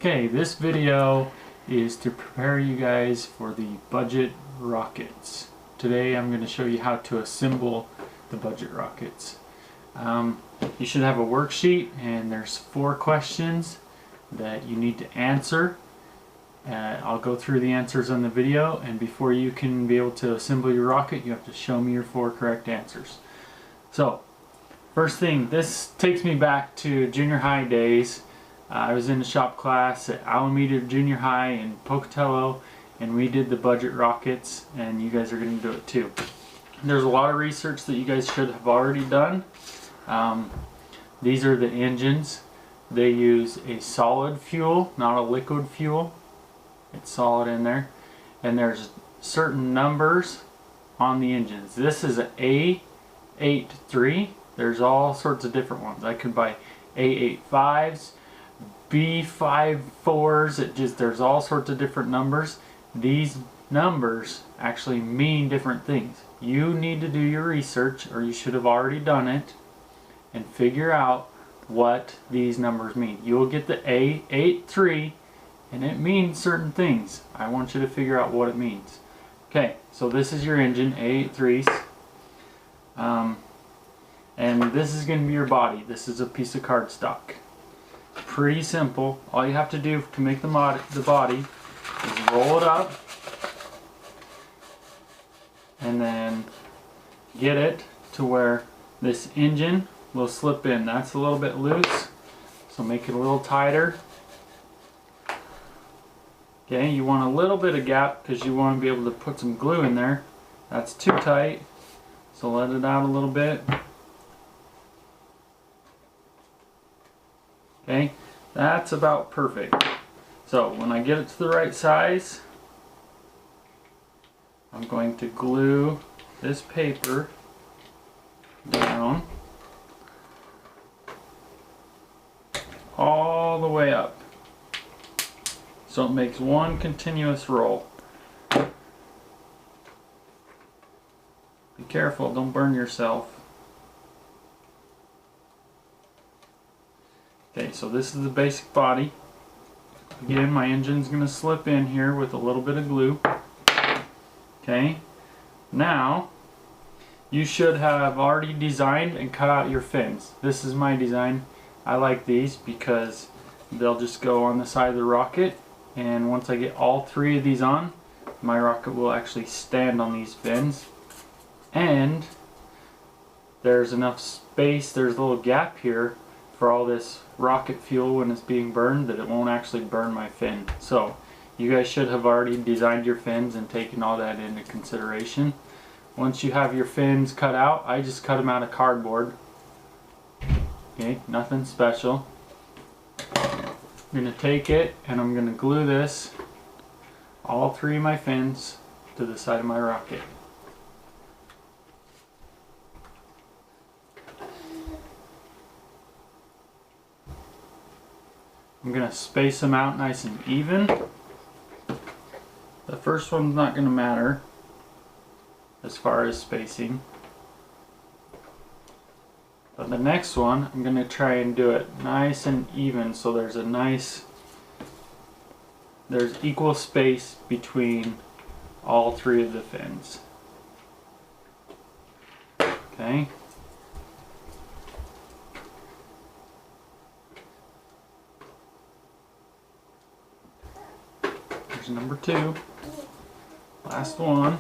Okay, this video is to prepare you guys for the budget rockets. Today I'm going to show you how to assemble the budget rockets. You should have a worksheet, and there's 4 questions that you need to answer. I'll go through the answers on the video, and before you can be able to assemble your rocket, you have to show me your 4 correct answers. So, first thing, this takes me back to junior high days. I was in a shop class at Alameda Junior High in Pocatello, and we did the budget rockets, and you guys are going to do it too. There's a lot of research that you guys should have already done. These are the engines. They use a solid fuel, not a liquid fuel. It's solid in there. And there's certain numbers on the engines. This is an A83. There's all sorts of different ones. I could buy A85s, B54s. There's all sorts of different numbers. These numbers actually mean different things. You need to do your research, or you should have already done it, and figure out what these numbers mean. You'll get the A83 and it means certain things. I want you to figure out what it means. Okay, so this is your engine, A83s. And this is going to be your body. This is a piece of cardstock. Pretty simple. All you have to do to make the body is roll it up and then get it to where this engine will slip in. That's a little bit loose, so make it a little tighter. Okay, you want a little bit of gap because you want to be able to put some glue in there. That's too tight, so let it out a little bit. Okay, that's about perfect. So when I get it to the right size, I'm going to glue this paper down all the way up, so it makes one continuous roll. Be careful, don't burn yourself. Okay, so this is the basic body. Again, my engine's going to slip in here with a little bit of glue. Okay, now you should have already designed and cut out your fins. This is my design. I like these because they'll just go on the side of the rocket, and once I get all 3 of these on, my rocket will actually stand on these fins. And there's enough space, there's a little gap here for all this rocket fuel when it's being burned that it won't actually burn my fin. So you guys should have already designed your fins and taken all that into consideration. Once you have your fins cut out, I just cut them out of cardboard. Okay, nothing special. I'm going to take it and I'm going to glue this, all 3 of my fins, to the side of my rocket. I'm going to space them out nice and even. The first one's not going to matter as far as spacing. But the next one, I'm going to try and do it nice and even, so there's equal space between all 3 of the fins. Okay. There's number 2. Last one.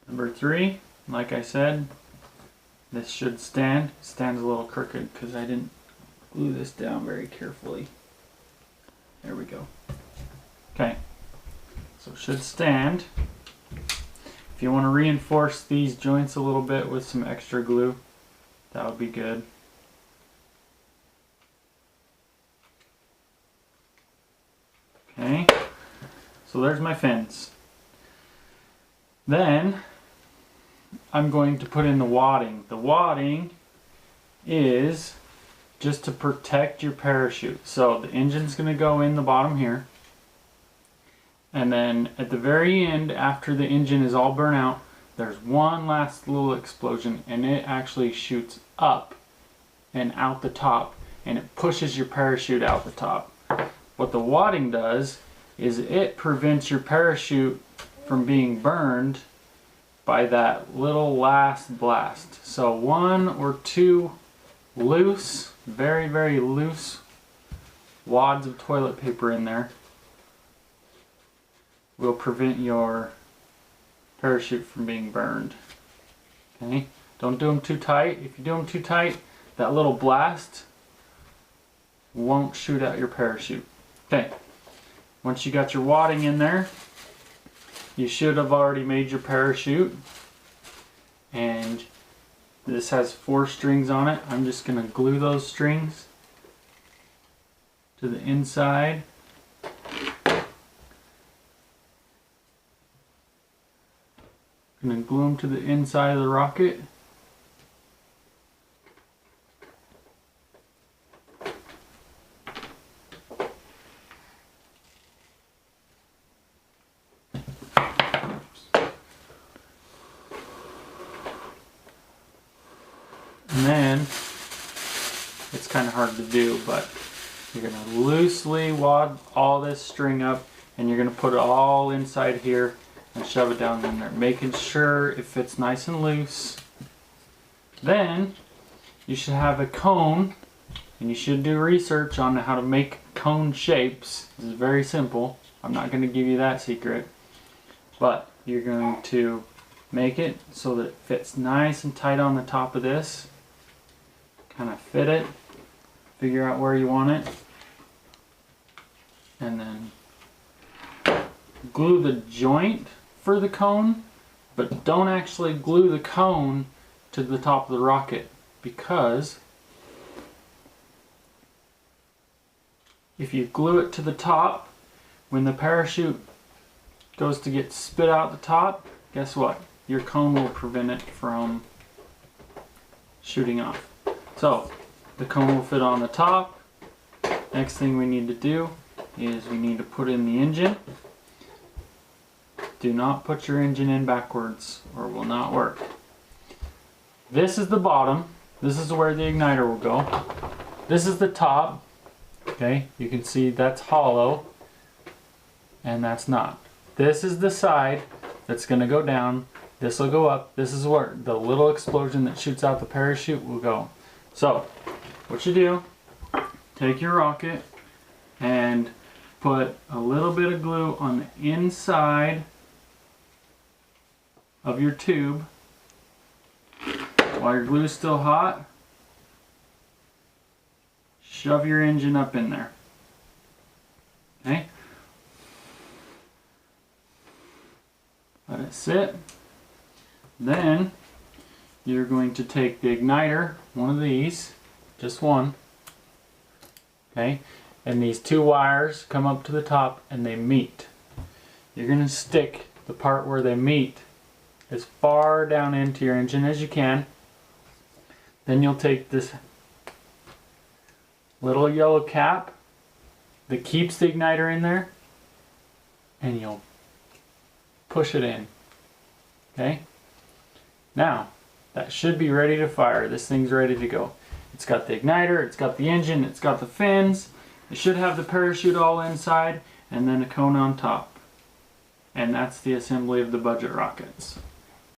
Number 3, like I said, this should stand. It stands a little crooked because I didn't glue this down very carefully. There we go. Okay, so it should stand. If you want to reinforce these joints a little bit with some extra glue, that would be good. Okay, so there's my fins. Then I'm going to put in the wadding. The wadding is just to protect your parachute. So the engine's going to go in the bottom here, And then at the very end, after the engine is all burnt out, there's one last little explosion, and it actually shoots up and out the top, and it pushes your parachute out the top. What the wadding does is it prevents your parachute from being burned by that little last blast. So 1 or 2 loose, very, very loose wads of toilet paper in there will prevent your parachute from being burned. Okay? Don't do them too tight. If you do them too tight, that little blast won't shoot out your parachute. Okay. Once you got your wadding in there, you should have already made your parachute. And this has 4 strings on it. I'm just going to glue those strings to the inside. I'm going to glue them to the inside of the rocket. And then, it's kind of hard to do, but you're going to loosely wad all this string up, and you're going to put it all inside here and shove it down in there, making sure it fits nice and loose. Then, you should have a cone, and you should do research on how to make cone shapes. This is very simple. I'm not going to give you that secret, but you're going to make it so that it fits nice and tight on the top of this. Kind of fit it, figure out where you want it, and then glue the joint for the cone, but don't actually glue the cone to the top of the rocket, because if you glue it to the top, when the parachute goes to get spit out the top, guess what? Your cone will prevent it from shooting off. So, the cone will fit on the top. Next thing we need to do is we need to put in the engine. Do not put your engine in backwards or it will not work. This is the bottom. This is where the igniter will go. This is the top. Okay, you can see that's hollow and that's not. This is the side that's going to go down. This will go up. This is where the little explosion that shoots out the parachute will go. So, what you do, take your rocket and put a little bit of glue on the inside of your tube. While your glue is still hot, shove your engine up in there. Okay? Let it sit. Then you're going to take the igniter, one of these, just one, okay, and these 2 wires come up to the top and they meet. You're going to stick the part where they meet as far down into your engine as you can. Then you'll take this little yellow cap that keeps the igniter in there and you'll push it in. Okay? Now, that should be ready to fire. This thing's ready to go. It's got the igniter, it's got the engine, it's got the fins. It should have the parachute all inside and then a cone on top. And that's the assembly of the budget rockets.